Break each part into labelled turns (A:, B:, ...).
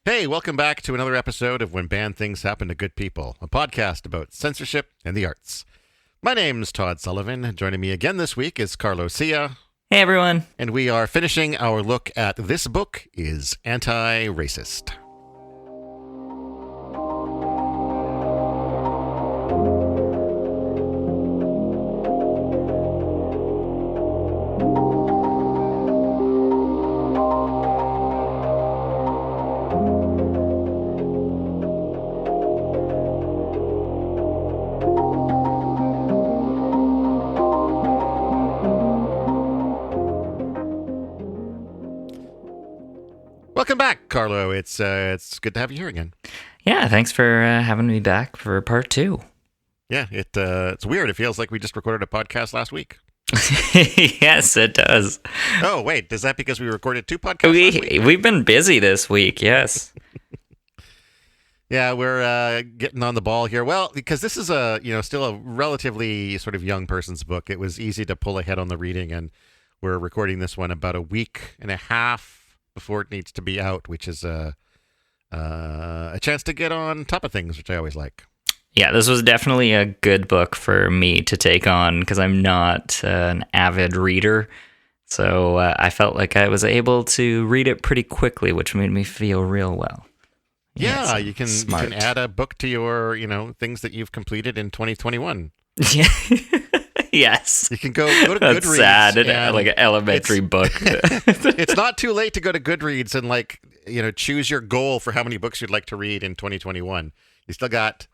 A: Hey, welcome back to another episode of When Bad Things Happen to Good People, a podcast about censorship and the arts. My name's Todd Sullivan. Joining me again this week is Carlo Sia.
B: Hey, everyone.
A: And we are finishing our look at This Book is Anti-Racist. Welcome back, Carlo. It's good to have you here again.
B: Yeah, thanks for having me back for part two.
A: Yeah, it's weird. It feels like we just recorded a podcast last week.
B: Yes, it does.
A: Oh, wait. Is that because we recorded two podcasts last week?
B: We've been busy this week, yes.
A: Yeah, we're getting on the ball here. Well, because this is still a relatively sort of young person's book. It was easy to pull ahead on the reading, and we're recording this one about a week and a half before it needs to be out, which is a chance to get on top of things, which I always like.
B: Yeah, this was definitely a good book for me to take on because I'm not an avid reader. So I felt like I was able to read it pretty quickly, which made me feel real well.
A: Yeah, you can add a book to your, things that you've completed in 2021.
B: Yeah. Yes.
A: You can go to
B: That's
A: Goodreads.
B: Sad, like an elementary book.
A: It's not too late to go to Goodreads and choose your goal for how many books you'd like to read in 2021. You still got,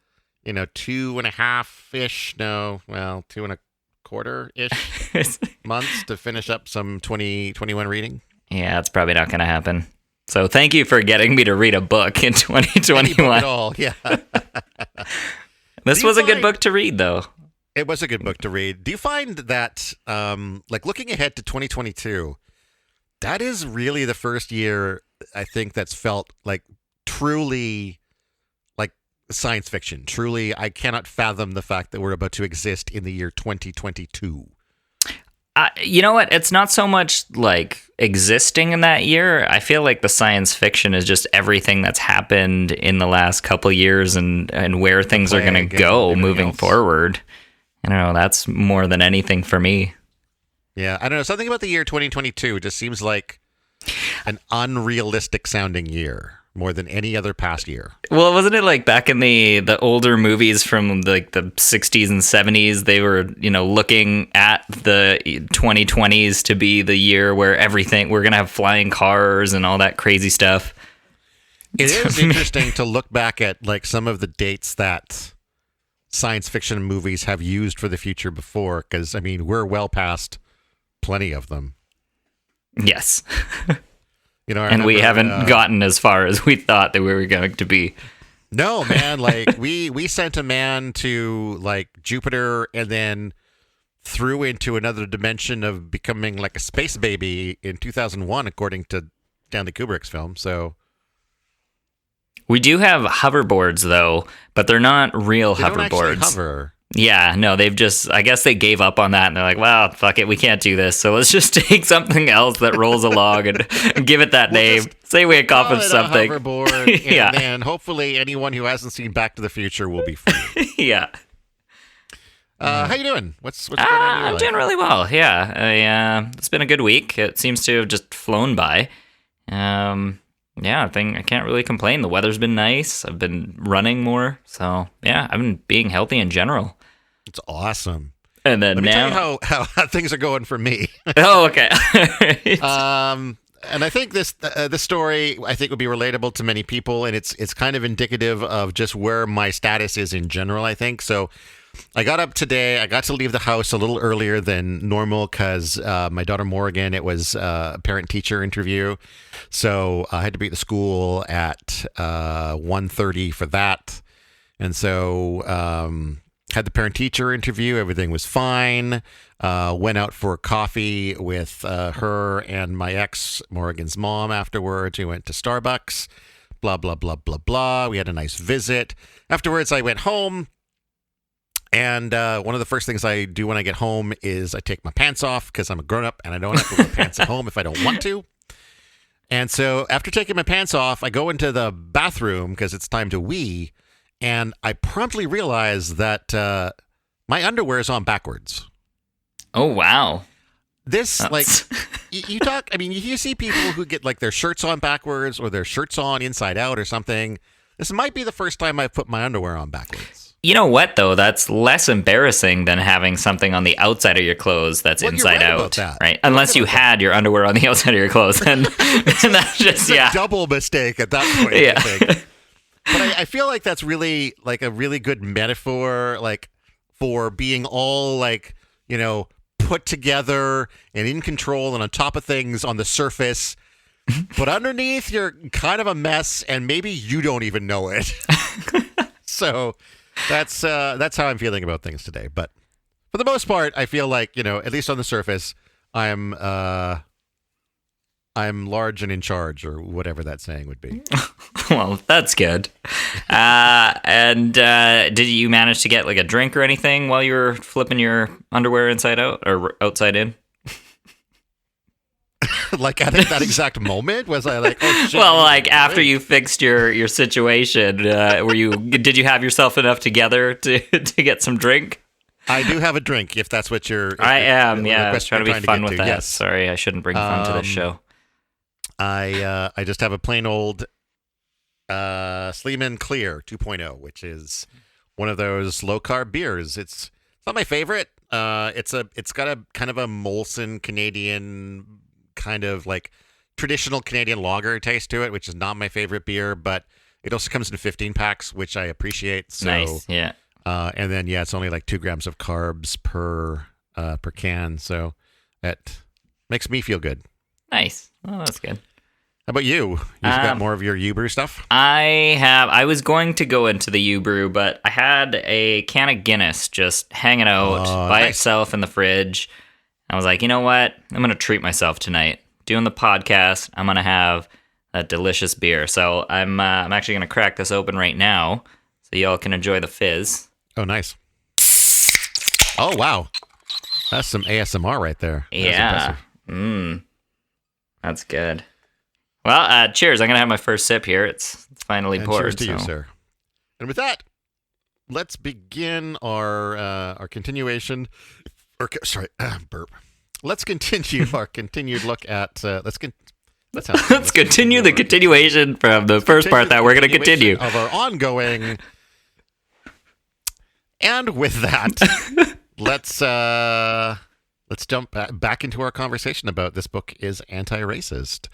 A: 2.5-ish, 2.25-ish months to finish up some 2021 reading.
B: Yeah, it's probably not going to happen. So thank you for getting me to read a book in 2021.
A: Any book at all, yeah.
B: This was a good book to read, though.
A: It was a good book to read. Do you find that, looking ahead to 2022, that is really the first year, I think, that's felt like truly like science fiction. Truly, I cannot fathom the fact that we're about to exist in the year 2022.
B: You know what? It's not so much like existing in that year. I feel like the science fiction is just everything that's happened in the last couple years and where things are going to go moving forward. I don't know. That's more than anything for me.
A: Yeah, I don't know. Something about the year 2022 just seems like an unrealistic sounding year more than any other past year.
B: Well, wasn't it like back in the older movies from like the 60s and 70s, they were, looking at the 2020s to be the year where we're going to have flying cars and all that crazy stuff.
A: It is interesting to look back at like some of the dates that science fiction movies have used for the future before, because we're well past plenty of them.
B: Yes.
A: And
B: we haven't gotten as far as we thought that we were going to be.
A: No, man, like we sent a man to like Jupiter and then threw into another dimension of becoming like a space baby in 2001, according to Stanley Kubrick's film. So
B: we do have hoverboards, though, but they're not real
A: they
B: hoverboards.
A: Don't actually hover.
B: Yeah, no, I guess they gave up on that, and they're like, well, fuck it, we can't do this, so let's just take something else that rolls along and give it that name. Say we accomplish something.
A: Hoverboard,
B: Yeah.
A: And then hopefully anyone who hasn't seen Back to the Future will be free.
B: Yeah.
A: How you doing? What's going on in your
B: I'm
A: life?
B: doing really well, yeah. It's been a good week. It seems to have just flown by. Yeah, I can't really complain. The weather's been nice. I've been running more. So, yeah, I've been being healthy in general.
A: It's awesome.
B: And then
A: Let me
B: now...
A: tell you how things are going for me.
B: Oh, okay.
A: And I think this story, I think, would be relatable to many people, and it's kind of indicative of just where my status is in general, I think. So I got up today. I got to leave the house a little earlier than normal because my daughter Morgan, it was a parent-teacher interview. So I had to be at the school at 1:30 for that. And so had the parent-teacher interview. Everything was fine. Went out for coffee with her and my ex, Morgan's mom, afterwards. We went to Starbucks, blah, blah, blah, blah, blah. We had a nice visit. Afterwards, I went home. And one of the first things I do when I get home is I take my pants off because I'm a grown-up and I don't have to wear pants at home if I don't want to. And so after taking my pants off, I go into the bathroom because it's time to wee, and I promptly realize that my underwear is on backwards.
B: Oh, wow.
A: This, like, you talk, I mean, you see people who get, like, their shirts on backwards or their shirts on inside out or something. This might be the first time I've put my underwear on backwards.
B: You know what, though? That's less embarrassing than having something on the outside of your clothes that's inside out, right? Unless you had your underwear on the outside of your clothes, and that's just
A: a double mistake at that point.
B: Yeah.
A: I think. But I feel like that's really like a really good metaphor, like for being all like put together and in control and on top of things on the surface, but underneath you're kind of a mess, and maybe you don't even know it. So. That's how I'm feeling about things today. But for the most part, I feel like, at least on the surface, I'm large and in charge, or whatever that saying would be.
B: Well, that's good. And did you manage to get like a drink or anything while you were flipping your underwear inside out or outside in?
A: Like at that exact moment, was I like, oh shit?
B: Well, like after you fixed your situation, did you have yourself enough together to get some drink?
A: I do have a drink, if that's what you're.
B: I am, yeah. I was trying to be fun with that.
A: Yes.
B: Sorry, I shouldn't bring fun to this show.
A: I just have a plain old Sleeman Clear 2.0, which is one of those low carb beers. It's not my favorite. It's got a kind of a Molson Canadian, kind of like traditional Canadian lager taste to it, which is not my favorite beer, but it also comes in 15 packs, which I appreciate. So,
B: nice, yeah.
A: And then it's only like 2 grams of carbs per can, so that makes me feel good.
B: Nice. Well, that's good.
A: How about you? You've got more of your U-Brew stuff?
B: I was going to go into the U-Brew, but I had a can of Guinness just hanging out by itself in the fridge. I was like, you know what? I'm going to treat myself tonight. Doing the podcast, I'm going to have that delicious beer. So I'm actually going to crack this open right now so y'all can enjoy the fizz.
A: Oh, nice. Oh, wow. That's some ASMR right there.
B: That's That's good. Well, cheers. I'm going to have my first sip here. It's finally poured.
A: Cheers to you, sir. And with that, let's begin our continuation. Burp. Let's continue our continued look at. Let's
B: continue the continuation from the first part that we're going to continue
A: of our ongoing. And with that, let's jump back into our conversation about this book is anti-racist.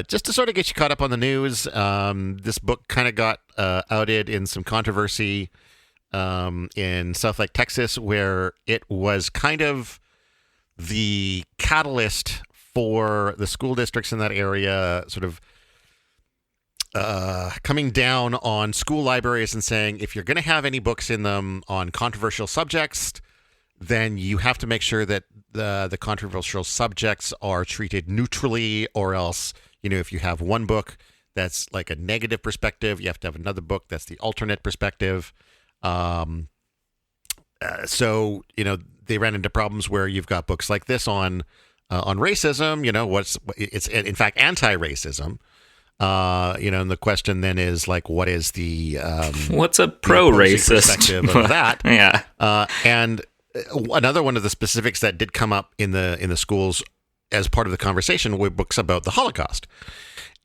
A: Just to sort of get you caught up on the news, this book kind of got outed in some controversy in Southlake, Texas, where it was kind of the catalyst for the school districts in that area sort of coming down on school libraries and saying, if you're going to have any books in them on controversial subjects, then you have to make sure that the controversial subjects are treated neutrally, or else, if you have one book that's like a negative perspective, you have to have another book that's the alternate perspective. So, they ran into problems where you've got books like this on racism, it's in fact anti-racism. And the question then is like, what is the
B: what's a pro-racist
A: perspective of that?
B: Yeah.
A: And another one of the specifics that did come up in the schools as part of the conversation were books about the Holocaust.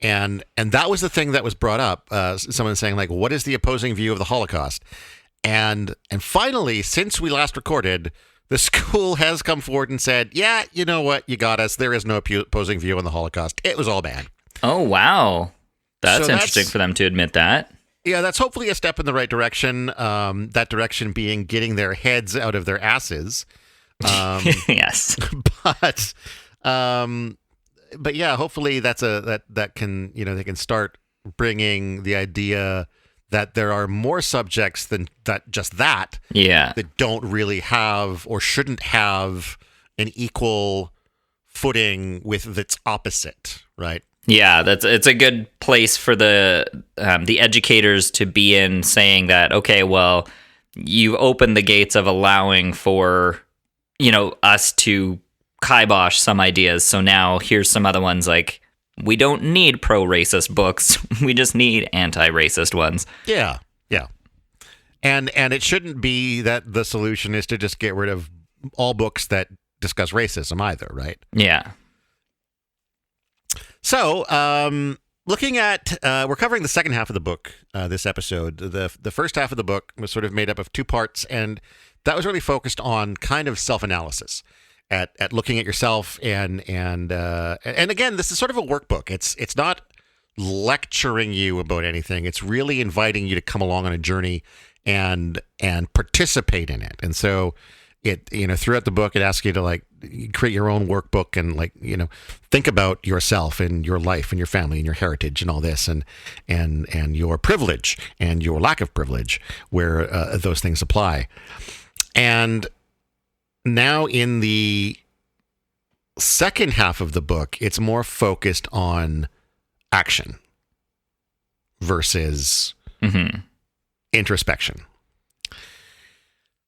A: And that was the thing that was brought up. Someone saying like, what is the opposing view of the Holocaust? And finally, since we last recorded, the school has come forward and said, yeah, you know what? You got us. There is no opposing view on the Holocaust. It was all bad.
B: Oh, wow. That's interesting for them to admit that.
A: Yeah, that's hopefully a step in the right direction. That direction being getting their heads out of their asses.
B: Yes.
A: But yeah, hopefully that can, they can start bringing the idea that there are more subjects than that don't really have or shouldn't have an equal footing with its opposite, right?
B: Yeah, it's a good place for the educators to be in, saying that, okay, well, you opened the gates of allowing for, us to kibosh some ideas. So now here's some other ones like we don't need pro-racist books. We just need anti-racist ones.
A: Yeah, yeah. And it shouldn't be that the solution is to just get rid of all books that discuss racism either, right?
B: Yeah.
A: So, looking at, we're covering the second half of the book this episode. The first half of the book was sort of made up of two parts, and that was really focused on kind of self-analysis, at looking at yourself, and again, this is sort of a workbook. It's not lecturing you about anything. It's really inviting you to come along on a journey and participate in it. And so it, throughout the book, it asks you to like create your own workbook and like, think about yourself and your life and your family and your heritage and all this and your privilege and your lack of privilege where those things apply. And now in the second half of the book, it's more focused on action versus introspection.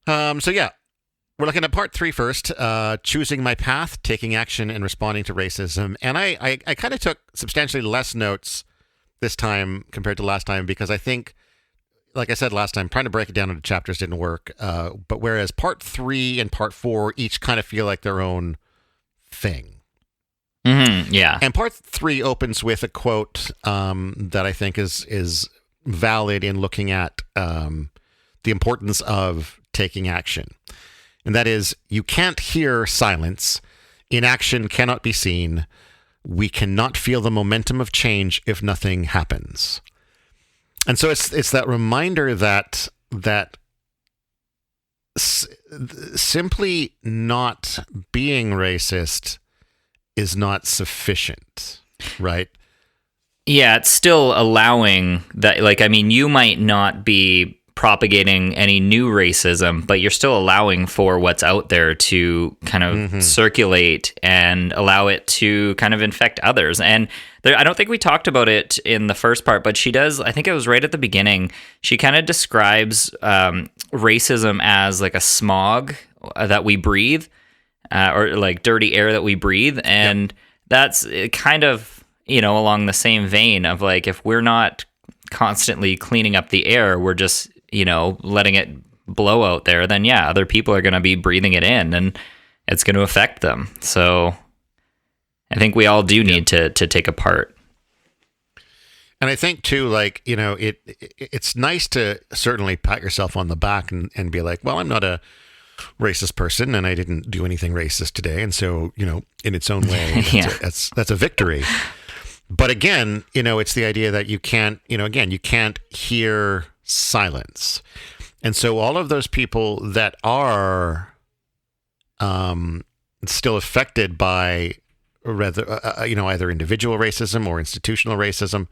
A: So yeah, we're looking at part 3 first, choosing my path, taking action, and responding to racism. And I kind of took substantially less notes this time compared to last time because I think, like I said last time, trying to break it down into chapters didn't work. But whereas part 3 and part 4 each kind of feel like their own thing.
B: Yeah.
A: And part 3 opens with a quote that I think is valid in looking at the importance of taking action. And that is, you can't hear silence. Inaction cannot be seen. We cannot feel the momentum of change if nothing happens. And so it's that reminder that simply not being racist is not sufficient, right?
B: Yeah, it's still allowing that, like, I mean, you might not be propagating any new racism, but you're still allowing for what's out there to kind of circulate and allow it to kind of infect others. And there, I don't think we talked about it in the first part, but she does, I think it was right at the beginning, she kind of describes racism as like a smog that we breathe, or like dirty air that we breathe. And that's kind of, along the same vein of like, if we're not constantly cleaning up the air, we're just, letting it blow out there, then yeah, other people are going to be breathing it in and it's going to affect them. So I think we all do need to take a part.
A: And I think too, like, it's nice to certainly pat yourself on the back and be like, well, I'm not a racist person and I didn't do anything racist today. And so, in its own way, that's a victory. But again, it's the idea that you can't, you can't hear silence. And so all of those people that are still affected by rather, either individual racism or institutional racism,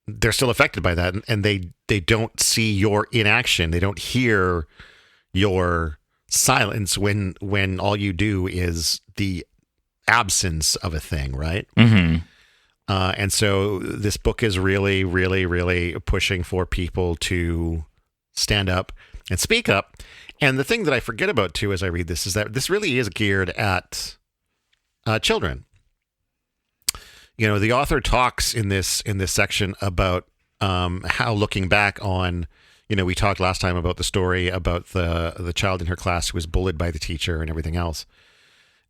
A: they're still affected by that. And they don't see your inaction. They don't hear your silence when all you do is the absence of a thing, right? And so this book is really, really, really pushing for people to stand up and speak up. And the thing that I forget about too as I read this is that this really is geared at children. The author talks in this section about how, looking back on, we talked last time about the story about the child in her class who was bullied by the teacher and everything else.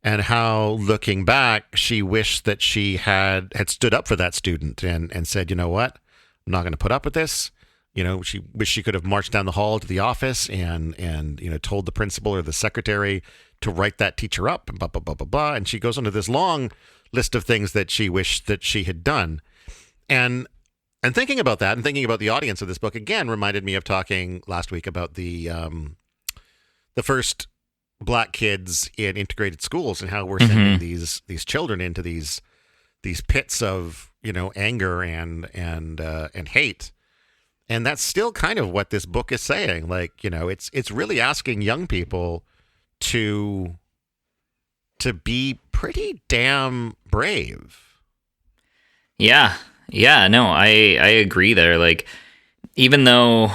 A: And how, looking back, she wished that she had stood up for that student and said, you know what, I'm not going to put up with this. She wished she could have marched down the hall to the office and told the principal or the secretary to write that teacher up, and blah, blah, blah, blah, blah. And she goes into this long list of things that she wished that she had done. And thinking about that and thinking about the audience of this book, again, reminded me of talking last week about the first Black kids in integrated schools and how we're sending these children into these pits of anger and hate, and that's still kind of what this book is saying. Like, it's really asking young people to be pretty damn brave. Yeah,
B: no, I agree there. Like, even though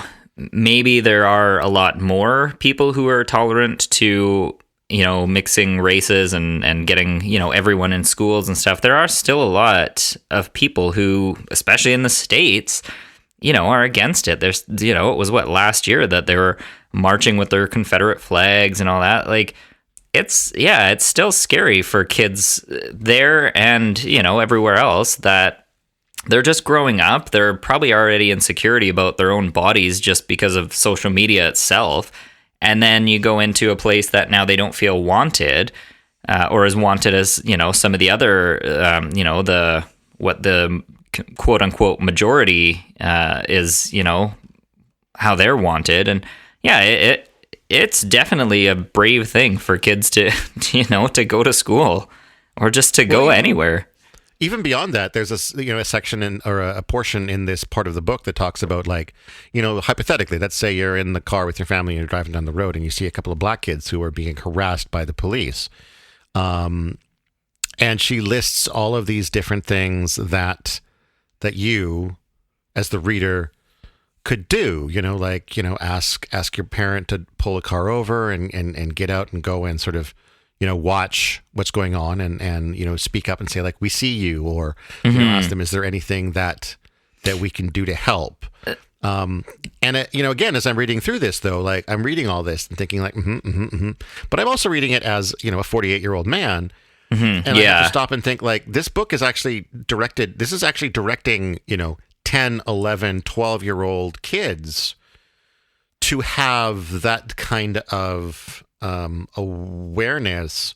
B: maybe there are a lot more people who are tolerant to mixing races and getting, everyone in schools and stuff, there are still a lot of people who, especially in the States, are against it. There's, it was last year that they were marching with their Confederate flags and all that. Like, it's still scary for kids there and, everywhere else that they're just growing up. They're probably already insecurity about their own bodies just because of social media itself. And then you go into a place that now they don't feel wanted, or as wanted as, some of the other, the quote unquote majority is, how they're wanted. And yeah, it's definitely a brave thing for kids to, to go to school or just to go anywhere.
A: Even beyond that, there's a section or a portion in this part of the book that talks about, like, hypothetically, let's say you're in the car with your family and you're driving down the road and you see a couple of black kids who are being harassed by the police. And she lists all of these different things that you, as the reader, could do, ask your parent to pull a car over and get out and go and sort of, watch what's going on and speak up and say, like, we see you, or, ask them, is there anything that we can do to help? And, again, as I'm reading through this, though, like, I'm reading all this and thinking, like, but I'm also reading it as, a 48-year-old man. And I have to stop and think, like, this book is actually directing, 10, 11, 12-year-old kids to have that kind of awareness,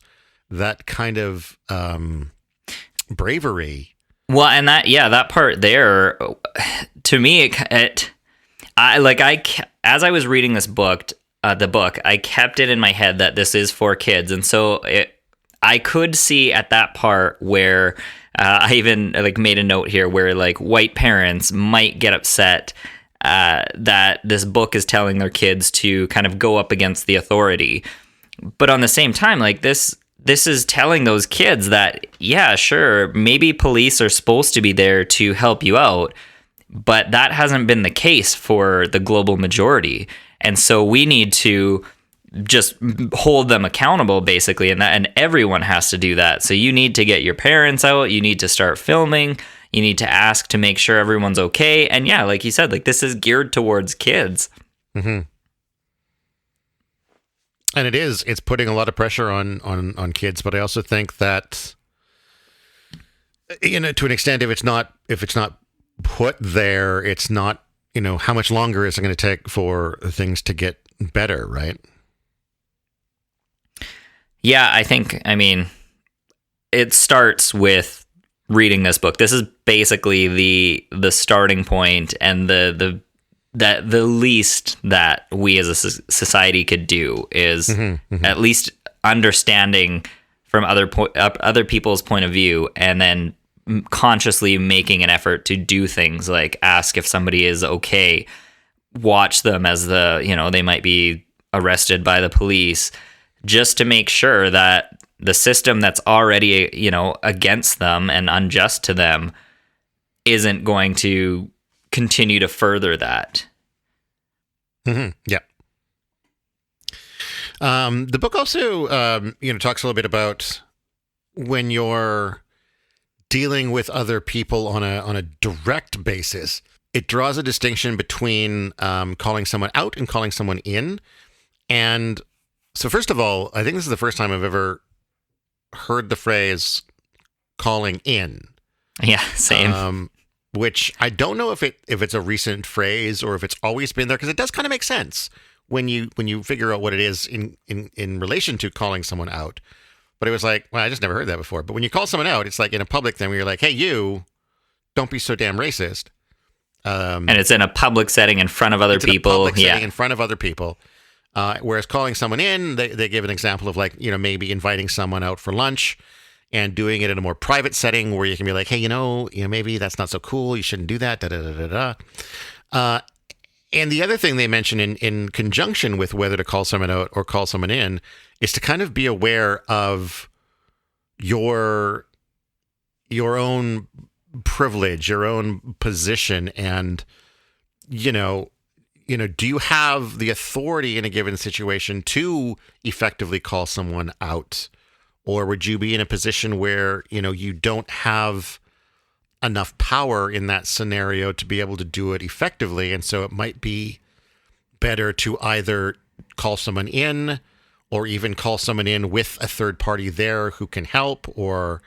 A: that kind of bravery.
B: Well, and that part there, to me, as I was reading this book, I kept it in my head that this is for kids, and so I could see at that part where I even made a note here where white parents might get upset that this book is telling their kids to kind of go up against the authority. But on the same time, this is telling those kids that, yeah, sure, maybe police are supposed to be there to help you out, but that hasn't been the case for the global majority. And so we need to just hold them accountable, basically, and everyone has to do that. So you need to get your parents out, you need to start filming, you need to ask to make sure everyone's okay. And yeah, like you said, this is geared towards kids.
A: Mm-hmm. And it's putting a lot of pressure on kids, but I also think that, to an extent, if it's not put there, it's not, how much longer is it going to take for things to get better, right?
B: Yeah, I mean, it starts with reading this book. This is basically the starting point and the least that we as a society could do is at least understanding from other people's point of view, and then consciously making an effort to do things like ask if somebody is okay, watch them as they might be arrested by the police, just to make sure that the system that's already, against them and unjust to them isn't going to continue to further that.
A: Mm-hmm. Yeah. The book also, talks a little bit about when you're dealing with other people on a direct basis. It draws a distinction between calling someone out and calling someone in. And so first of all, I think this is the first time I've ever heard the phrase calling in.
B: Yeah, same.
A: Which I don't know if it's a recent phrase or if it's always been there, because it does kind of make sense when you figure out what it is in relation to calling someone out. But it was like, well, I just never heard that before. But when you call someone out, it's like in a public thing where you're like, hey, you, don't be so damn racist.
B: And it's in a public setting in front of other people.
A: In a public setting in front of other people. Whereas calling someone in, they give an example of maybe inviting someone out for lunch and doing it in a more private setting where you can be like, hey, maybe that's not so cool. You shouldn't do that. Da da da da da. And the other thing they mention in conjunction with whether to call someone out or call someone in is to kind of be aware of your own privilege, your own position, and do you have the authority in a given situation to effectively call someone out? Or would you be in a position where, you don't have enough power in that scenario to be able to do it effectively? And so it might be better to either call someone in or even call someone in with a third party there who can help. Or,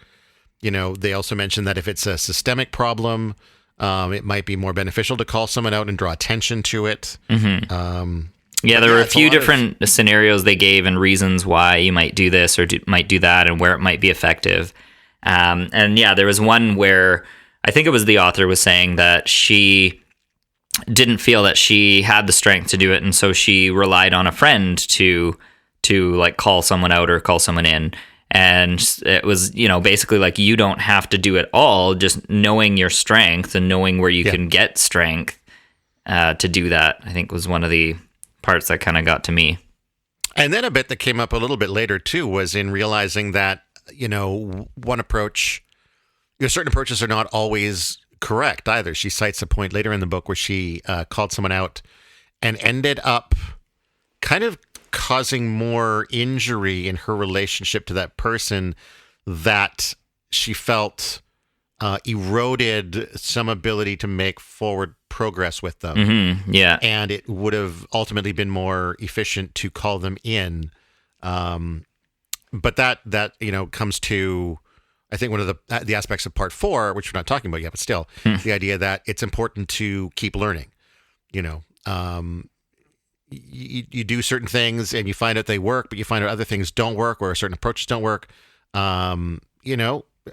A: they also mentioned that if it's a systemic problem, it might be more beneficial to call someone out and draw attention to it.
B: Yeah, there were a few different scenarios they gave and reasons why you might do this or might do that and where it might be effective. And yeah, there was one where I think it was the author was saying that she didn't feel that she had the strength to do it, and so she relied on a friend to like call someone out or call someone in. And it was, basically like you don't have to do it all, just knowing your strength and knowing where you can get strength to do that, I think was one of the parts that kind of got to me.
A: And then a bit that came up a little bit later too was in realizing that, one approach, certain approaches are not always correct either. She cites a point later in the book where she called someone out and ended up kind of causing more injury in her relationship to that person that she felt eroded some ability to make forward progress with them.
B: Mm-hmm. Yeah.
A: And it would have ultimately been more efficient to call them in. But that comes to, I think, one of the aspects of part 4, which we're not talking about yet, but still, the idea that it's important to keep learning. You do certain things and you find out they work, but you find out other things don't work or certain approaches don't work.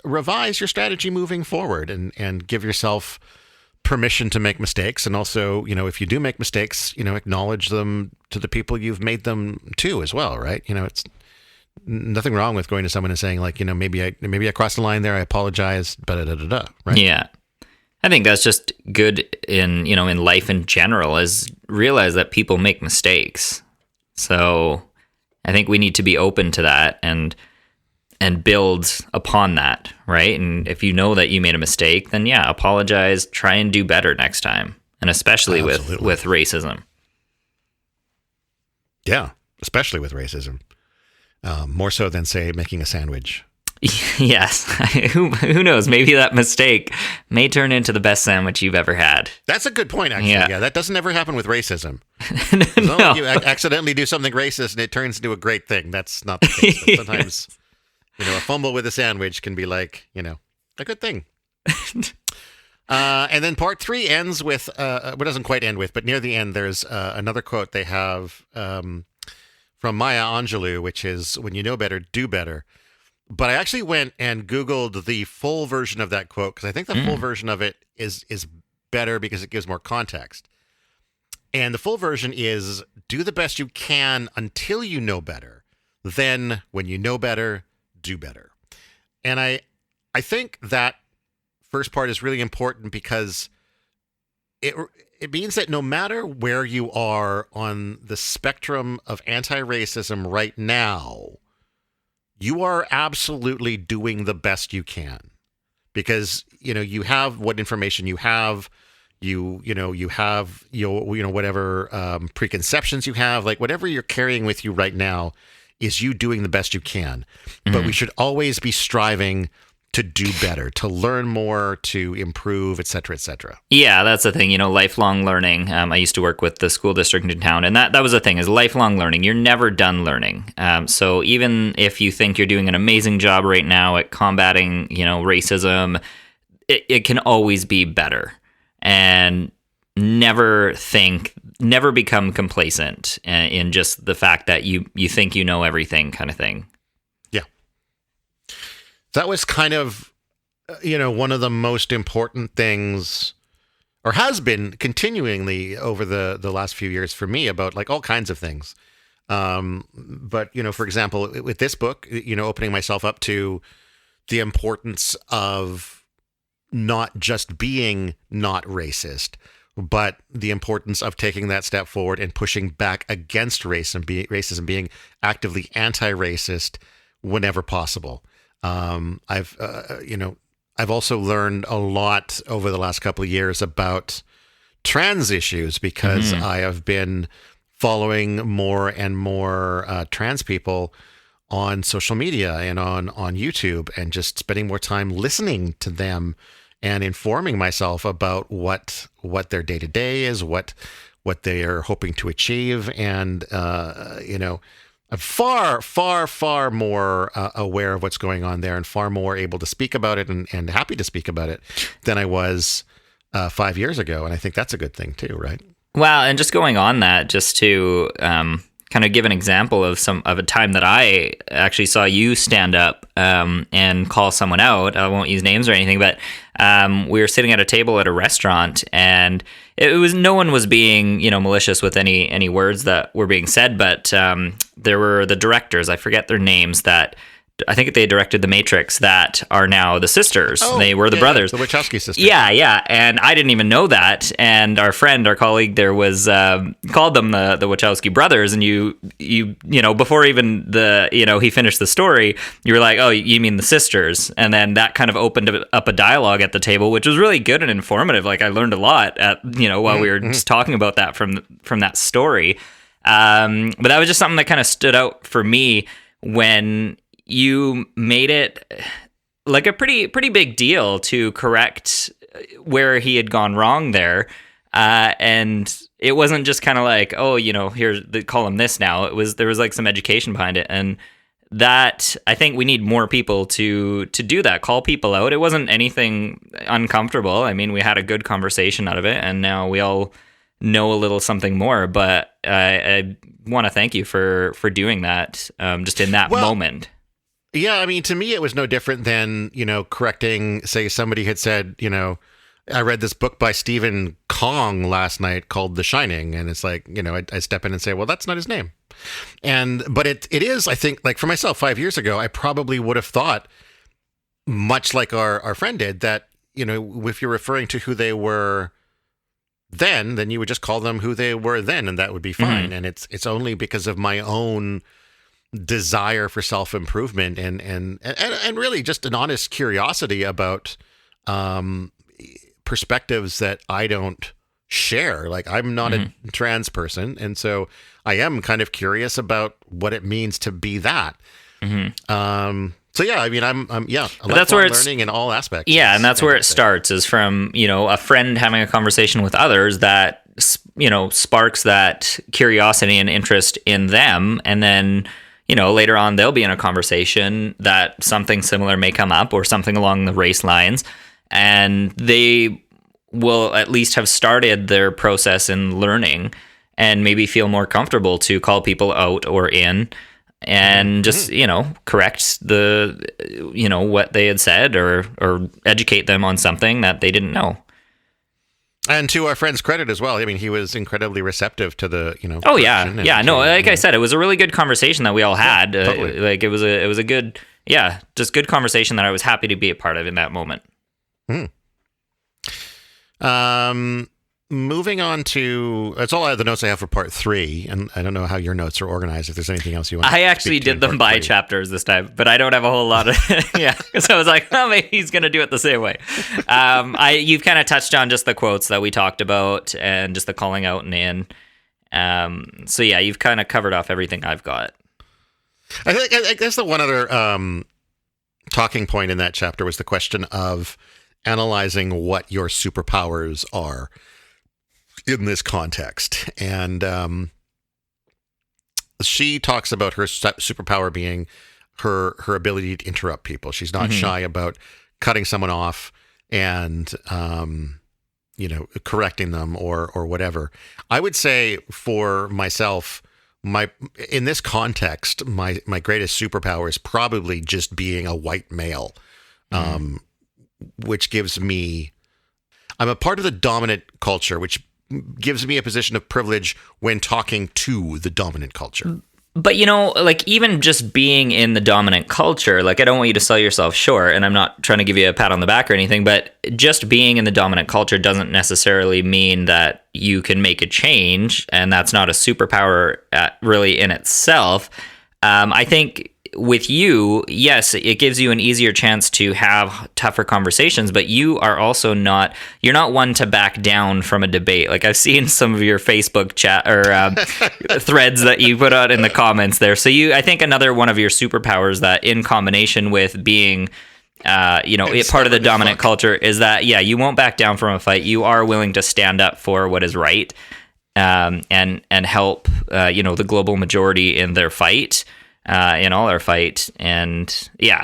A: Revise your strategy moving forward and give yourself permission to make mistakes. And also, if you do make mistakes, acknowledge them to the people you've made them to as well, right? It's nothing wrong with going to someone and saying like, maybe I crossed the line there. I apologize, right?
B: Yeah. I think that's just good in life in general, is realize that people make mistakes. So I think we need to be open to that and build upon that, right? And if you know that you made a mistake, then yeah, apologize, try and do better next time. And especially with racism.
A: Yeah, especially with racism. More so than, say, making a sandwich.
B: Yes. Who knows? Maybe that mistake may turn into the best sandwich you've ever had.
A: That's a good point, actually. Yeah, that doesn't ever happen with racism.
B: No.
A: Like you accidentally do something racist and it turns into a great thing. That's not the case. But sometimes, a fumble with a sandwich can be like, a good thing. And then part 3 ends with, what doesn't quite end with, but near the end, there's another quote they have from Maya Angelou, which is, when you know better, do better. But I actually went and Googled the full version of that quote because I think the full version of it is better because it gives more context. And the full version is, do the best you can until you know better. Then, when you know better, do better. And I think that first part is really important because it means that no matter where you are on the spectrum of anti-racism right now, you are absolutely doing the best you can because, you have what information you have, you have whatever preconceptions you have, like whatever you're carrying with you right now is you doing the best you can. Mm-hmm. But we should always be striving to do better, to learn more, to improve, et cetera, et cetera.
B: Yeah, that's the thing, lifelong learning. I used to work with the school district in town, and that was the thing, is lifelong learning. You're never done learning. So even if you think you're doing an amazing job right now at combating, racism, it can always be better. And never become complacent in just the fact that you think you know everything kind of thing.
A: That was kind of, one of the most important things, or has been continuingly over the last few years for me about like all kinds of things. But, for example, with this book, opening myself up to the importance of not just being not racist, but the importance of taking that step forward and pushing back against racism, being actively anti-racist whenever possible. I've also learned a lot over the last couple of years about trans issues because I have been following more and more trans people on social media and on YouTube, and just spending more time listening to them and informing myself about what their day to day is, what they are hoping to achieve, and I'm far more aware of what's going on there, and far more able to speak about it, and happy to speak about it than I was 5 years ago, and I think that's a good thing too, right?
B: Well, and just going on that, just to kind of give an example of a time that I actually saw you stand up and call someone out. I won't use names or anything, but we were sitting at a table at a restaurant, and it was, no one was being, malicious with any words that were being said, but there were the directors, I forget their names, that I think they directed The Matrix, that are now the sisters. They were the brothers.
A: The Wachowski sisters.
B: Yeah. And I didn't even know that. And our colleague there was called them the Wachowski brothers. And you before even he finished the story, you were like, oh, you mean the sisters? And then that kind of opened up a dialogue at the table, which was really good and informative. Like, I learned a lot while we were just talking about that from that story. But that was just something that kind of stood out for me when you made it like a pretty big deal to correct where he had gone wrong there. And it wasn't just kind of like, oh, here's they call him this now. There was like some education behind it. And that, I think we need more people to do that, call people out. It wasn't anything uncomfortable. I mean, we had a good conversation out of it, and now we all know a little something more. But I want to thank you for doing that just in that moment.
A: Yeah, I mean, to me, it was no different than, correcting, say, somebody had said, I read this book by Stephen Kong last night called The Shining. And it's like, I step in and say, well, that's not his name. But it is, I think, like for myself, 5 years ago, I probably would have thought, much like our friend did, that, if you're referring to who they were then you would just call them who they were then, and that would be fine. Mm-hmm. And it's only because of my own desire for self-improvement and really just an honest curiosity about perspectives that I don't share. Like, I'm not a trans person, and so I am kind of curious about what it means to be that. So yeah, I mean, I'm
B: that's where
A: learning in all aspects.
B: Yeah, and that's where it starts, is from a friend having a conversation with others that sparks that curiosity and interest in them, and then later on they'll be in a conversation that something similar may come up, or something along the race lines, and they will at least have started their process in learning and maybe feel more comfortable to call people out or in, and just correct the what they had said, or educate them on something that they didn't know.
A: And to our friend's credit as well, I mean, he was incredibly receptive to the
B: Oh yeah, no, like I said, it was a really good conveation that we all had.
A: Totally.
B: Like it was a good, just good conversation that I was happy to be a part of in that moment.
A: Moving on to, that's all the notes I have for part 3, and I don't know how your notes are organized, if there's anything else you want to
B: I actually did them by chapters this time, but I don't have a whole lot of because I was like, oh, maybe he's gonna do it the same way. You've kind of touched on just the quotes that we talked about and just the calling out and in. So yeah, you've kind of covered off everything I've got.
A: I guess the one other talking point in that chapter was the question of analyzing what your superpowers are in this context. And she talks about her superpower being her ability to interrupt people. She's not shy about cutting someone off and correcting them or whatever. I would say for myself, in this context, my greatest superpower is probably just being a white male, which gives me, I'm a part of the dominant culture, which gives me a position of privilege when talking to the dominant culture.
B: But, like, even just being in the dominant culture, like, I don't want you to sell yourself short, and I'm not trying to give you a pat on the back or anything, but just being in the dominant culture doesn't necessarily mean that you can make a change, and that's not a superpower really in itself. I think with you, yes, it gives you an easier chance to have tougher conversations, but you are also you're not one to back down from a debate. Like I've seen some of your Facebook chat or threads that you put out in the comments there. So I think another one of your superpowers that in combination with being part of the dominant culture is that, you won't back down from a fight. You are willing to stand up for what is right, and help, the global majority in their fight, in all our fight. And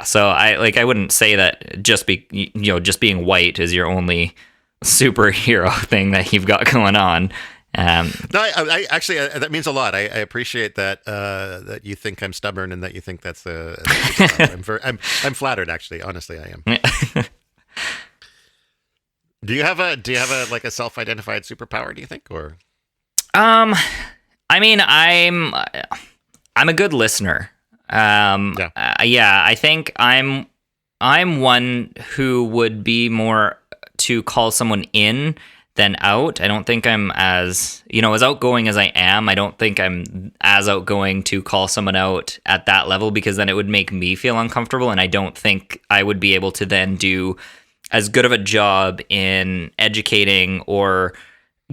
B: so I wouldn't say that just being white is your only superhero thing that you've got going on.
A: No, I actually, that means a lot. I appreciate that that you think I'm stubborn and that you think that's I'm flattered. Actually, honestly, I am. Do you have a like a self-identified superpower? Do you think, or?
B: I mean, I'm a good listener. I think I'm one who would be more to call someone in than out. I don't think I'm as outgoing as I am. I don't think I'm as outgoing to call someone out at that level, because then it would make me feel uncomfortable, and I don't think I would be able to then do as good of a job in educating or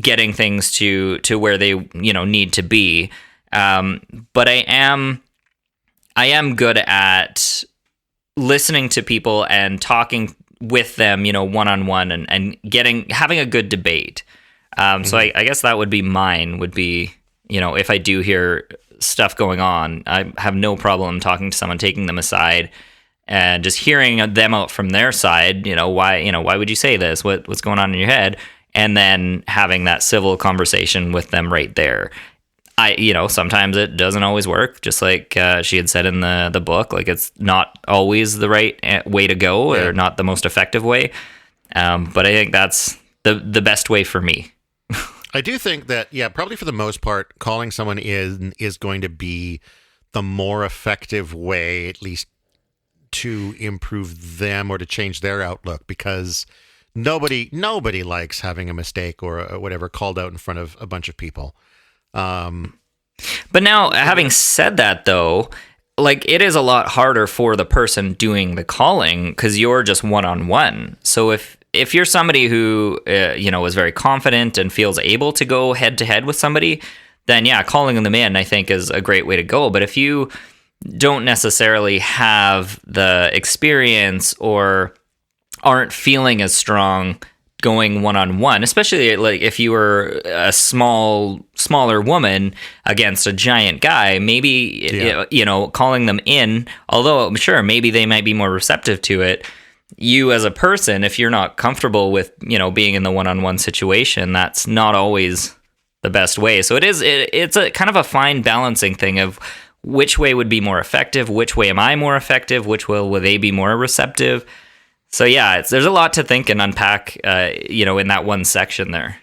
B: getting things to where they need to be. But I am good at listening to people and talking with them, one-on-one, and having a good debate. So I guess that would be mine, if I do hear stuff going on, I have no problem talking to someone, taking them aside, and just hearing them out from their side. Why would you say this? What's going on in your head? And then having that civil conversation with them right there. Sometimes it doesn't always work, just like she had said in the book. Like, it's not always the right way to go, or not the most effective way. But I think that's the best way for me.
A: I do think that, probably for the most part, calling someone is going to be the more effective way, at least to improve them or to change their outlook, because nobody likes having a mistake or whatever called out in front of a bunch of people.
B: But now, having said that, though, like, it is a lot harder for the person doing the calling, because you're just one-on-one. So if you're somebody who is very confident and feels able to go head-to-head with somebody, then calling them in, I think, is a great way to go. But if you don't necessarily have the experience or aren't feeling as strong going one-on-one, especially like if you were a smaller woman against a giant guy, maybe calling them in, although I'm sure maybe they might be more receptive to it, you as a person, if you're not comfortable with being in the one-on-one situation, that's not always the best way. So it's a kind of a fine balancing thing of which way would be more effective, which way am I more effective, which way will they be more receptive. So there's a lot to think and unpack, in that one section there.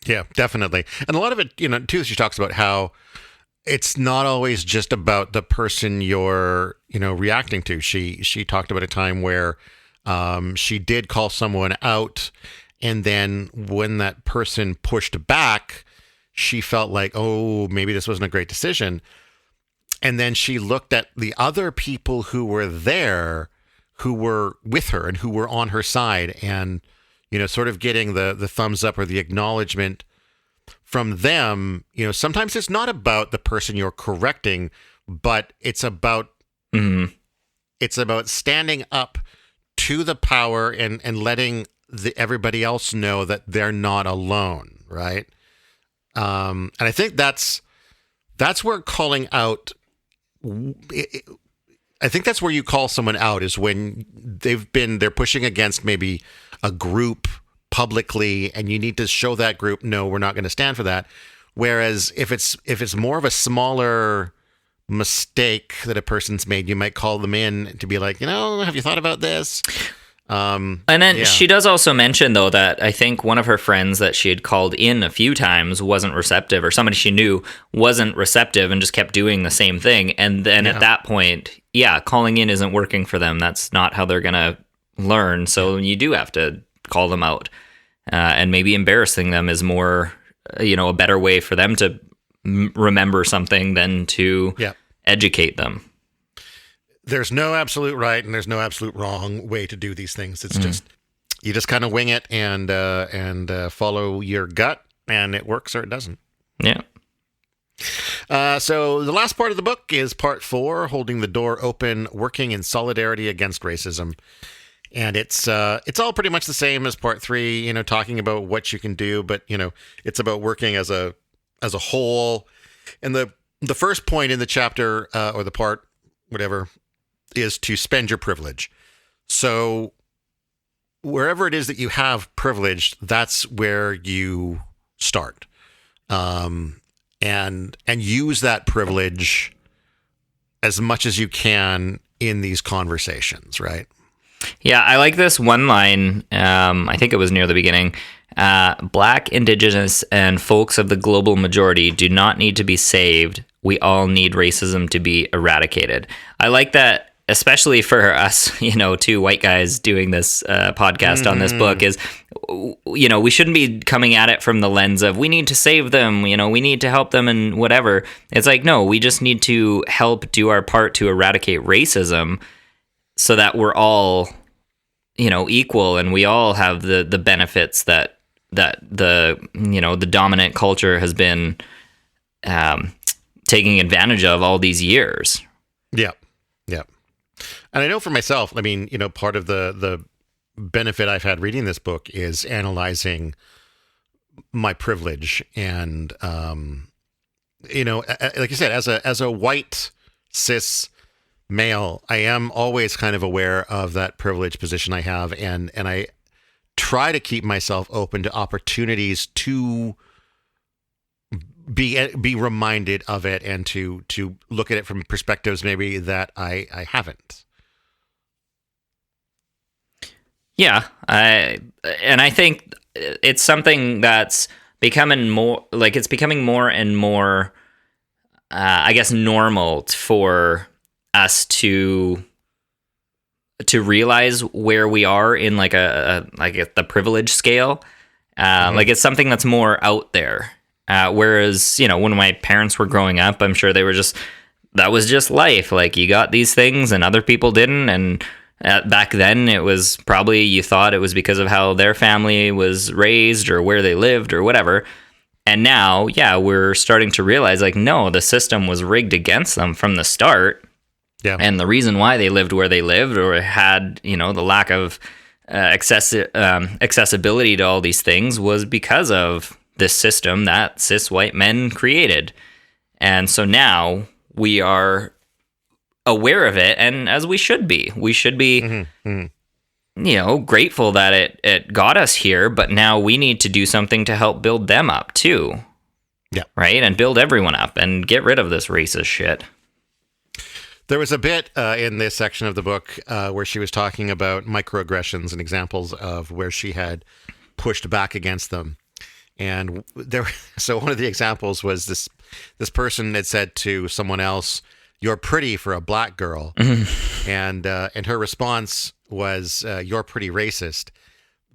A: Yeah, definitely. And a lot of it, too, she talks about how it's not always just about the person you're, reacting to. She talked about a time where she did call someone out, and then when that person pushed back, she felt like, oh, maybe this wasn't a great decision. And then she looked at the other people who were there, who were with her and who were on her side, and sort of getting the thumbs up or the acknowledgement from them. Sometimes it's not about the person you're correcting, but it's about standing up to the power and letting everybody else know that they're not alone, right? And I think that's where calling out. I think that's where you call someone out, is when they're pushing against maybe a group publicly, and you need to show that group, no, we're not going to stand for that. Whereas if it's more of a smaller mistake that a person's made, you might call them in to be like, have you thought about this?
B: And then she does also mention, though, that I think one of her friends that she had called in a few times wasn't receptive, or somebody she knew wasn't receptive and just kept doing the same thing. And then at that point, calling in isn't working for them. That's not how they're going to learn. So you do have to call them out. And maybe embarrassing them is more, a better way for them to remember something than to educate them.
A: there's no absolute right and there's no absolute wrong way to do these things. It's just you just kind of wing it and follow your gut, and it works or it doesn't.
B: Yeah.
A: So the last part of the book is part 4, holding the door open, working in solidarity against racism. And it's all pretty much the same as part 3, you know, talking about what you can do, but you know, it's about working as a whole. And the first point in the chapter or the part, whatever, is to spend your privilege. So wherever it is that you have privilege, that's where you start. And use that privilege as much as you can in these conversations, right?
B: Yeah, I like this one line. I think it was near the beginning. Black, Indigenous, and folks of the global majority do not need to be saved. We all need racism to be eradicated. I like that, especially for us, you know, 2 white guys doing this podcast on this book, is, you know, we shouldn't be coming at it from the lens of we need to save them, you know, we need to help them and whatever. It's like, no, we just need to help do our part to eradicate racism so that we're all, you know, equal and we all have the benefits that the, you know, the dominant culture has been taking advantage of all these years.
A: Yeah. Yeah. And I know for myself, I mean, you know, part of the benefit I've had reading this book is analyzing my privilege. And, you know, like you said, as a white cis male, I am always kind of aware of that privileged position I have. And I try to keep myself open to opportunities to be reminded of it and to look at it from perspectives maybe that I haven't.
B: Yeah, I think it's something that's becoming more like it's becoming more and more, I guess, normal for us to realize where we are in like the privilege scale. Like it's something that's more out there. Whereas, you know, when my parents were growing up, I'm sure they were that was just life. Like you got these things and other people didn't. And back then it was probably, you thought it was because of how their family was raised or where they lived or whatever. And now, yeah, we're starting to realize like, no, the system was rigged against them from the start. Yeah. And the reason why they lived where they lived or had, you know, the lack of accessibility to all these things was because of this system that cis white men created. And so now we are aware of it, and as we should be. We should be, you know, grateful that it got us here, but now we need to do something to help build them up too. Yeah. Right? And build everyone up and get rid of this racist shit.
A: There was a bit in this section of the book where she was talking about microaggressions and examples of where she had pushed back against them. And so one of the examples was this person had said to someone else, "You're pretty for a black girl," and her response was, "You're pretty racist."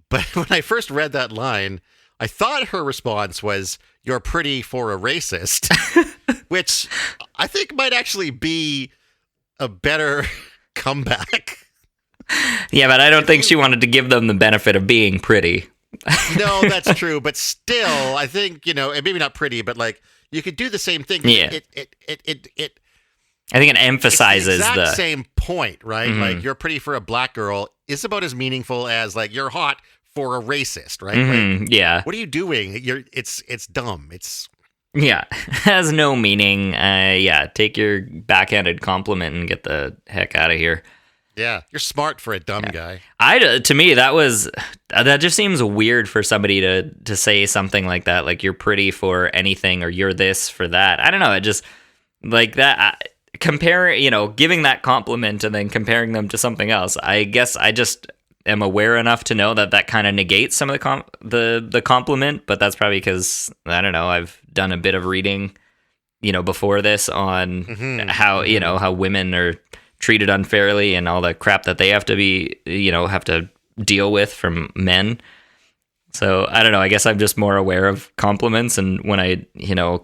A: But when I first read that line, I thought her response was, "You're pretty for a racist," which I think might actually be a better comeback.
B: Yeah, but I don't think she wanted to give them the benefit of being pretty.
A: No, that's true. But still, I think, you know, and maybe not pretty, but like you could do the same thing.
B: Yeah. I think it emphasizes
A: it's the exact same point, right?
B: Mm-hmm.
A: Like, you're pretty for a black girl is about as meaningful as like you're hot for a racist, right?
B: Mm-hmm.
A: Like,
B: yeah.
A: What are you doing? It's dumb.
B: Yeah, has no meaning. Yeah, take your backhanded compliment and get the heck out of here.
A: Yeah, you're smart for a dumb guy.
B: To me, that just seems weird for somebody to say something like that. Like, you're pretty for anything, or you're this for that. I don't know. It just like that. Compare, you know, giving that compliment and then comparing them to something else. I guess I just am aware enough to know that kind of negates some of the compliment, but that's probably because I don't know. I've done a bit of reading, you know, before this on how you know how women are treated unfairly and all the crap that they have to deal with from men. So I don't know. I guess I'm just more aware of compliments, and when I,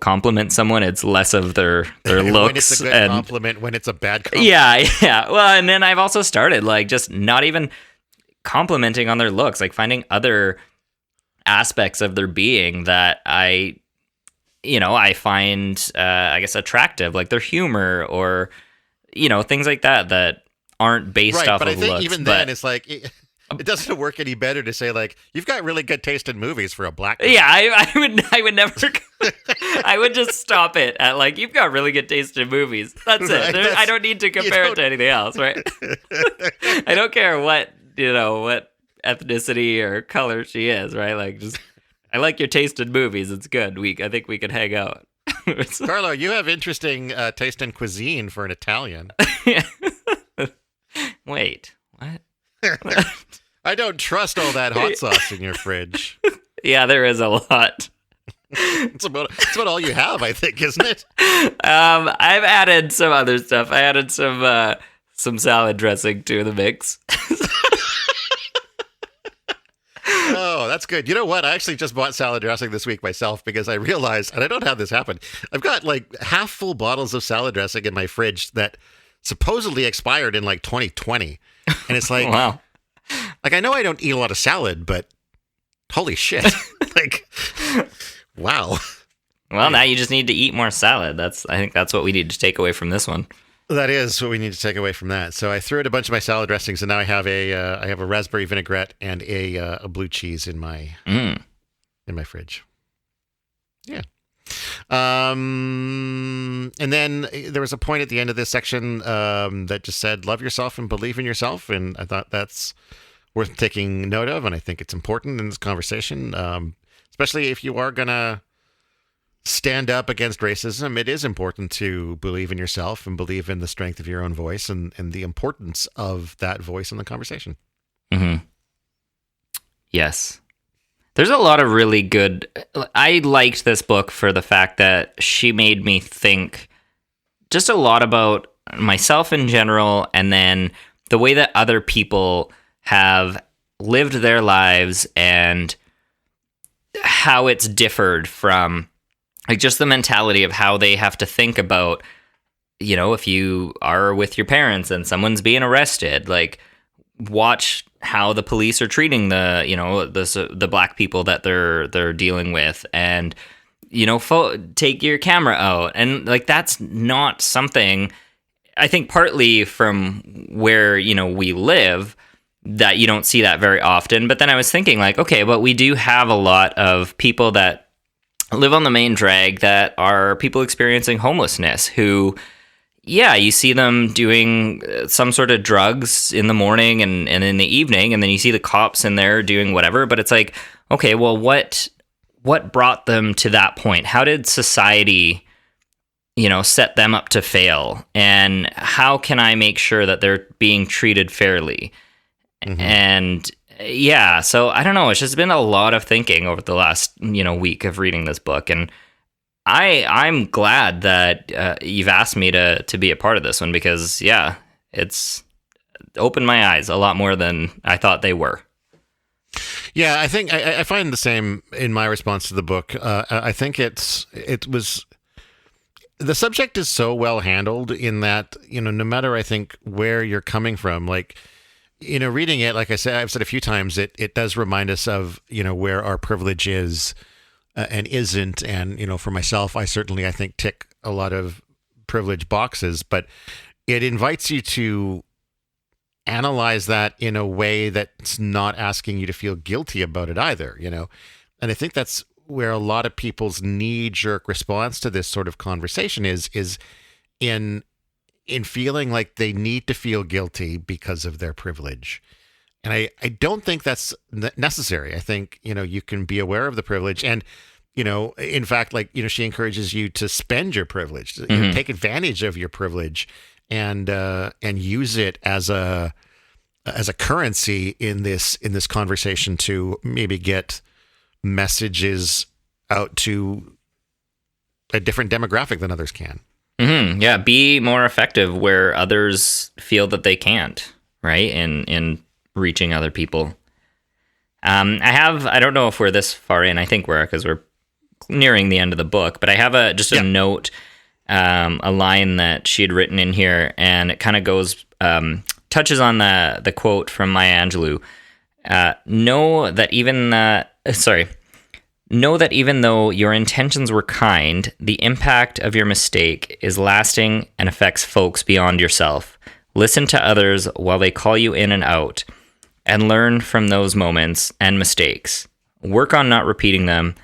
B: compliment someone, it's less of their looks.
A: When it's a good compliment, when it's a bad compliment.
B: Yeah. Well, and then I've also started like just not even complimenting on their looks, like finding other aspects of their being that I find, I guess, attractive, like their humor or, things like that aren't based off
A: but
B: of
A: I think
B: looks.
A: Even then, it's like it doesn't work any better to say like you've got really good taste in movies for a black person.
B: Yeah, I would never. I would just stop it at like you've got really good taste in movies. That's it. I don't need to compare it to anything else, right? I don't care what ethnicity or color she is, right? Like just. I like your taste in movies. It's good. I think we can hang out.
A: Carlo, you have interesting taste in cuisine for an Italian.
B: Wait, what?
A: I don't trust all that hot sauce in your fridge.
B: Yeah, there is a lot.
A: It's about all you have, I think, isn't it?
B: I've added some other stuff. I added some salad dressing to the mix.
A: Oh, that's good. You know what? I actually just bought salad dressing this week myself because I realized, and I don't have this happen, I've got like half full bottles of salad dressing in my fridge that supposedly expired in like 2020. And it's like,
B: wow.
A: Like I know I don't eat a lot of salad, but holy shit. Like, wow.
B: Well, now you just need to eat more salad. I think that's what we need to take away from this one.
A: That is what we need to take away from that. So I threw out a bunch of my salad dressings, and now I have a raspberry vinaigrette and a blue cheese in my fridge. Yeah. And then there was a point at the end of this section that just said, "Love yourself and believe in yourself," and I thought that's worth taking note of, and I think it's important in this conversation, especially if you are gonna stand up against racism. It is important to believe in yourself and believe in the strength of your own voice and the importance of that voice in the conversation.
B: Mm-hmm. Yes. There's a lot of really good... I liked this book for the fact that she made me think just a lot about myself in general, and then the way that other people have lived their lives and how it's differed from like just the mentality of how they have to think about, if you are with your parents and someone's being arrested, like watch how the police are treating the black people that they're dealing with, and take your camera out, and like that's not something. I think partly from where we live that you don't see that very often. But then I was thinking like, okay, but we do have a lot of people that live on the main drag that are people experiencing homelessness who, yeah, you see them doing some sort of drugs in the morning and in the evening, and then you see the cops in there doing whatever, but it's like, okay, well, what brought them to that point? How did society, set them up to fail? And how can I make sure that they're being treated fairly? Mm-hmm. And yeah, so I don't know. It's just been a lot of thinking over the last, week of reading this book, and I'm glad that you've asked me to be a part of this one because, yeah, it's opened my eyes a lot more than I thought they were.
A: Yeah, I think I find the same in my response to the book. I think the subject is so well handled in that, no matter I think where you're coming from, like. Reading it, like I said, I've said a few times, it does remind us of, where our privilege is and isn't. And, for myself, I think, tick a lot of privilege boxes, but it invites you to analyze that in a way that's not asking you to feel guilty about it either, And I think that's where a lot of people's knee-jerk response to this sort of conversation is in feeling like they need to feel guilty because of their privilege. And I don't think that's necessary. I think, you can be aware of the privilege and, in fact, like, she encourages you to spend your privilege, take advantage of your privilege and use it as a currency in this conversation to maybe get messages out to a different demographic than others can.
B: Mm-hmm. Yeah, be more effective where others feel that they can't, right? In reaching other people. I don't know if we're this far in. I think because we're nearing the end of the book, but I have a note, a line that she had written in here, and it kind of goes, touches on the quote from Maya Angelou. Know that even though your intentions were kind, the impact of your mistake is lasting and affects folks beyond yourself. Listen to others while they call you in and out, and learn from those moments and mistakes. Work on not repeating them,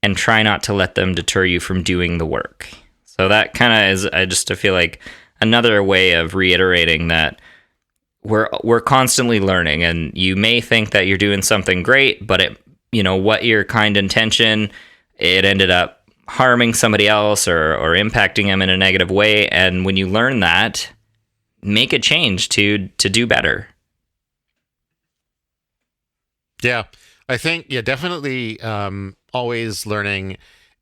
B: and try not to let them deter you from doing the work. So that kind of is, I feel like, another way of reiterating that we're constantly learning, and you may think that you're doing something great, but what your kind intention, it ended up harming somebody else or impacting them in a negative way. And when you learn that, make a change to do better.
A: Yeah, I think, definitely always learning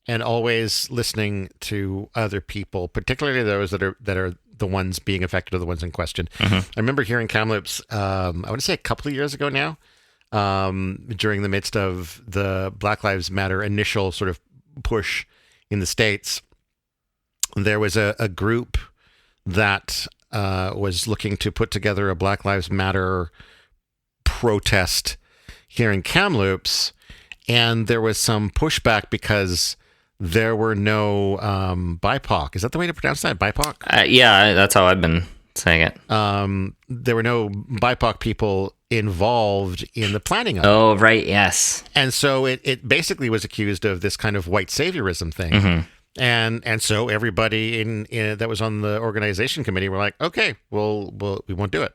A: and always listening to other people, particularly those that are the ones being affected or the ones in question. Mm-hmm. I remember hearing Kamloops, I want to say a couple of years ago now, during the midst of the Black Lives Matter initial sort of push in the States. There was a group that was looking to put together a Black Lives Matter protest here in Kamloops, and there was some pushback because there were no BIPOC. Is that the way to pronounce that? BIPOC?
B: Yeah, that's how I've been saying it.
A: There were no BIPOC people involved in the planning of it.
B: Oh, right, yes.
A: And so it basically was accused of this kind of white saviorism thing.
B: Mm-hmm.
A: And so everybody in that was on the organization committee were like, okay, well, we won't do it.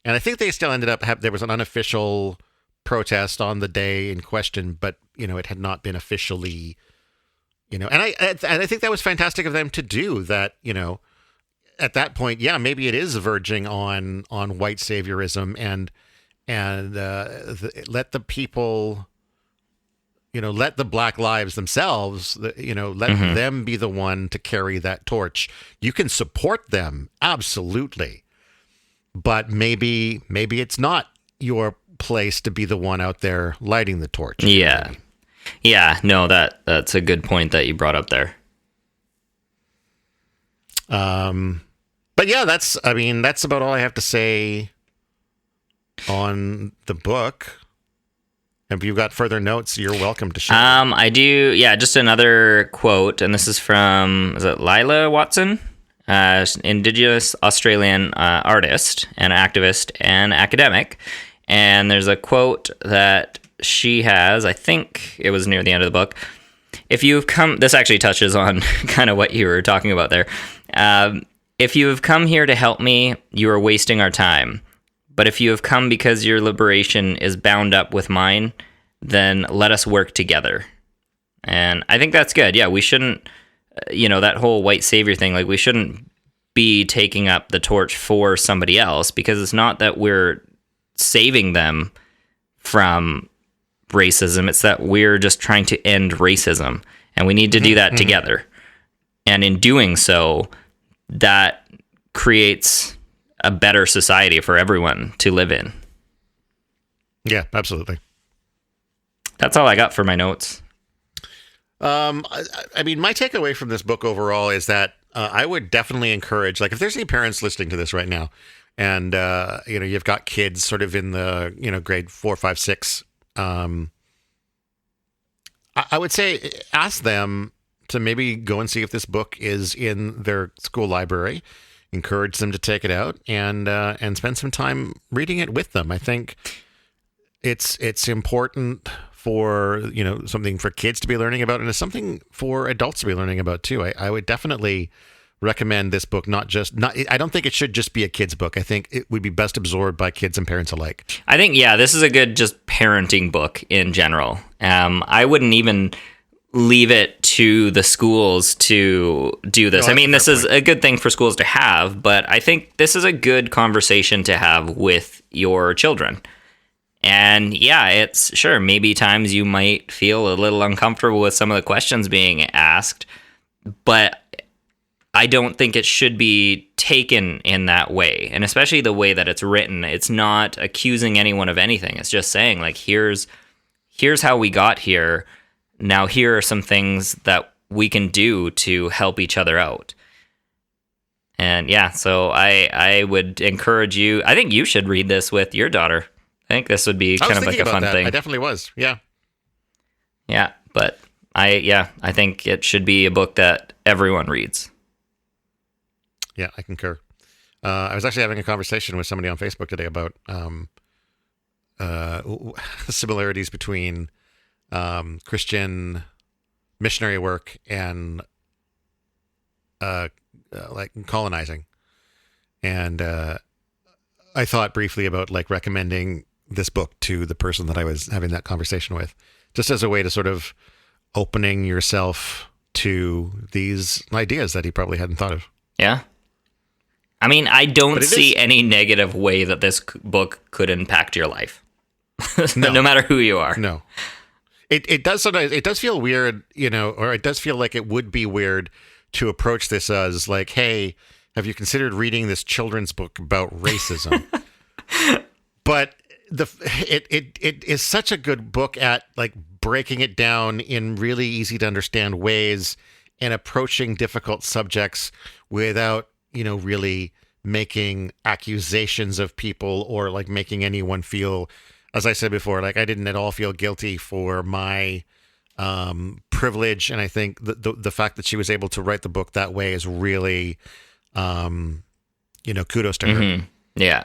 A: And I think they still ended up there was an unofficial protest on the day in question, but it had not been officially, and I think that was fantastic of them to do that. At that point, maybe it is verging on white saviorism, and let the people, let the Black lives themselves, let mm-hmm. them be the one to carry that torch. You can support them, absolutely, but maybe it's not your place to be the one out there lighting the torch.
B: Yeah. Maybe. Yeah, no, that's a good point that you brought up there.
A: But yeah, that's about all I have to say on the book. If you've got further notes, you're welcome to share.
B: I do. Yeah, just another quote, and this is from, is it Lila Watson? Indigenous Australian artist and activist and academic. And there's a quote that she has, I think it was near the end of the book. If you've come, this actually touches on kind of what you were talking about there. If you have come here to help me, you are wasting our time. But if you have come because your liberation is bound up with mine, then let us work together. And I think that's good. Yeah, we shouldn't, that whole white savior thing, like we shouldn't be taking up the torch for somebody else, because it's not that we're saving them from racism. It's that we're just trying to end racism, and we need to do that mm-hmm. together. And in doing so, that creates a better society for everyone to live in.
A: Yeah, absolutely.
B: That's all I got for my notes.
A: My takeaway from this book overall is that I would definitely encourage, like, if there's any parents listening to this right now, and you've got kids sort of in the grade 4, 5, 6, I would say ask them to maybe go and see if this book is in their school library. Encourage them to take it out and spend some time reading it with them. I think it's important for something for kids to be learning about, and it's something for adults to be learning about too. I would definitely recommend this book. I don't think it should just be a kid's book. I think it would be best absorbed by kids and parents alike.
B: I think this is a good just parenting book in general. I wouldn't even leave it to the schools to do this. No, this is a good thing for schools to have, but I think this is a good conversation to have with your children. And it's sure, maybe times you might feel a little uncomfortable with some of the questions being asked, but I don't think it should be taken in that way. And especially the way that it's written, it's not accusing anyone of anything. It's just saying, like, here's here's how we got here. Now here are some things that we can do to help each other out. And yeah, so I would encourage you. I think you should read this with your daughter. I think this would be kind of like a fun thing.
A: I definitely was. Yeah.
B: Yeah, but I think it should be a book that everyone reads.
A: Yeah, I concur. I was actually having a conversation with somebody on Facebook today about similarities between Christian missionary work and like colonizing. And I thought briefly about like recommending this book to the person that I was having that conversation with, just as a way to sort of opening yourself to these ideas that he probably hadn't thought of.
B: Yeah. I mean, I don't see any negative way that this book could impact your life, no matter who you are.
A: No, it does sometimes. It does feel weird, or it does feel like it would be weird to approach this as like, hey, have you considered reading this children's book about racism? But it is such a good book at like breaking it down in really easy to understand ways and approaching difficult subjects without really making accusations of people or like making anyone feel, as I said before, like I didn't at all feel guilty for my privilege. And I think the fact that she was able to write the book that way is really, kudos to her.
B: Mm-hmm. Yeah.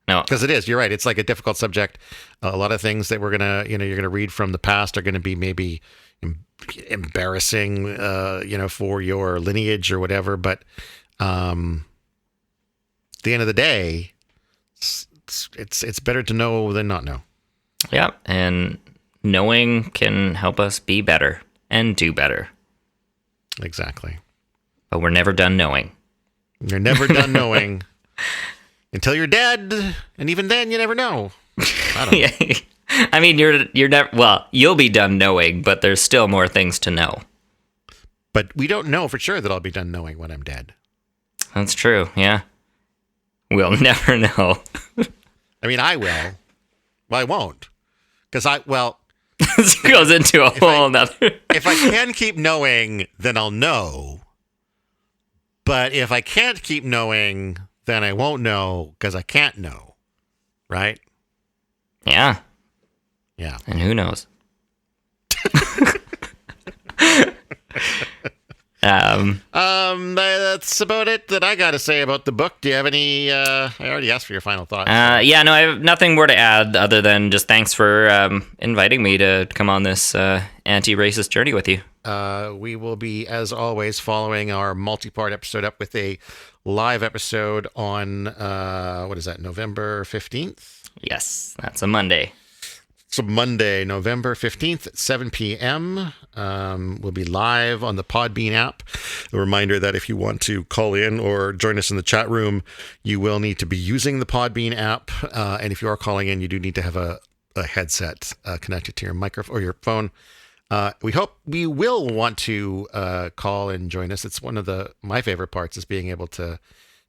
B: No,
A: because it is. You're right. It's like a difficult subject. A lot of things that you're gonna read from the past are going to be maybe embarrassing, for your lineage or whatever. But at the end of the day, it's better to know than not know.
B: Yeah, and knowing can help us be better and do better.
A: Exactly.
B: But we're never done knowing.
A: You're never done knowing until you're dead, and even then, you never know. I don't know.
B: I mean, you're never. Well, you'll be done knowing, but there's still more things to know.
A: But we don't know for sure that I'll be done knowing when I'm dead.
B: That's true. Yeah, we'll never know.
A: I mean, I will. Well, I won't, because
B: this goes into a whole nother.
A: If I can keep knowing, then I'll know. But if I can't keep knowing, then I won't know because I can't know. Right?
B: Yeah.
A: Yeah.
B: And who knows?
A: That's about it that I got to say about the book. Do you have any? I already asked for your final thoughts.
B: Yeah, no, I have nothing more to add other than just thanks for inviting me to come on this anti-racist journey with you.
A: We will be, as always, following our multi-part episode up with a live episode on November 15th?
B: Yes, that's a Monday.
A: So Monday, November 15th at 7 p.m. We'll be live on the Podbean app. A reminder that if you want to call in or join us in the chat room, you will need to be using the Podbean app. And if you are calling in, you do need to have a headset connected to your microphone or your phone. We hope we will want to call and join us. It's one of my favorite parts is being able to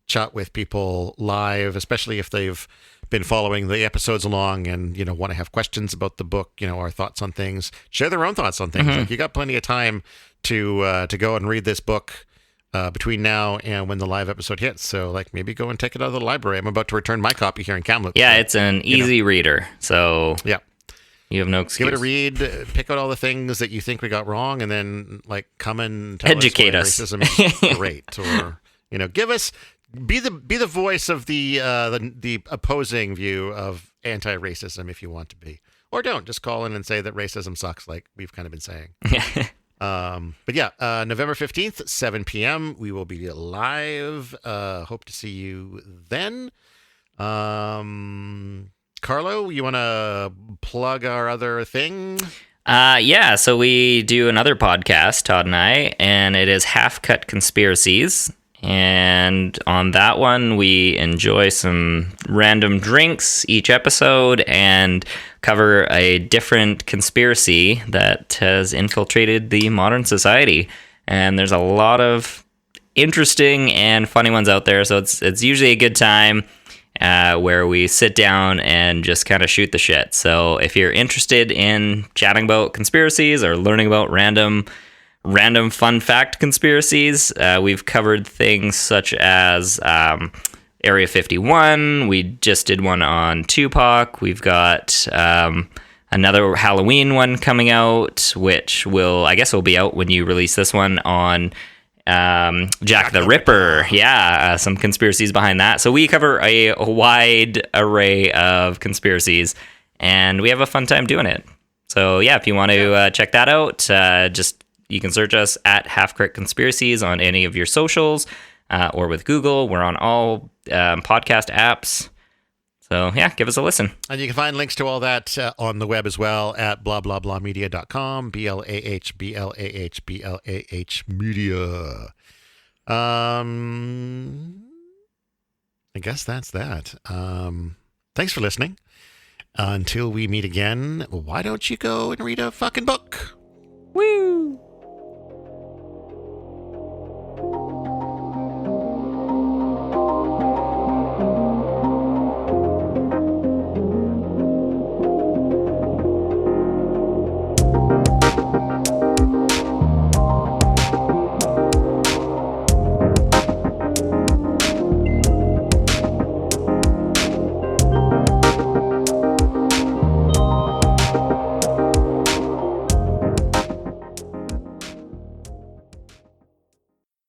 A: chat with people live, especially if they've been following the episodes along and, want to have questions about the book, our thoughts on things, share their own thoughts on things.
B: Mm-hmm.
A: Like you got plenty of time to go and read this book between now and when the live episode hits. So like maybe go and take it out of the library. I'm about to return my copy here in Kamloops.
B: Yeah, it's an easy reader. So
A: yeah.
B: You have no excuse.
A: Give it a read, pick out all the things that you think we got wrong, and then like come and tell
B: educate
A: us
B: us.
A: Racism is great, or give us be the voice of the opposing view of anti-racism if you want to be, or don't just call in and say that racism sucks, like we've kind of been saying. But yeah, November 15th, 7 p.m. We will be live. Hope to see you then. Carlo, you want to plug our other thing?
B: Yeah, so we do another podcast, Todd and I, and it is Half Cut Conspiracies. And on that one, we enjoy some random drinks each episode and cover a different conspiracy that has infiltrated the modern society. And there's a lot of interesting and funny ones out there, so it's usually a good time. where we sit down and just kind of shoot the shit. So if you're interested in chatting about conspiracies or learning about random fun fact conspiracies, we've covered things such as Area 51. We just did one on Tupac. We've got another Halloween one coming out, which I guess will be out when you release this one, on Jack the Ripper. Yeah, some conspiracies behind that. So we cover a wide array of conspiracies, and we have a fun time doing it. So yeah, if you want to check that out, you can search us at Half Crit Conspiracies on any of your socials, or with Google. We're on all podcast apps. So yeah, give us a listen.
A: And you can find links to all that on the web as well at blahblahblahmedia.com, BLAHBLAHBLAH media. I guess that's that. Thanks for listening. Until we meet again, why don't you go and read a fucking book?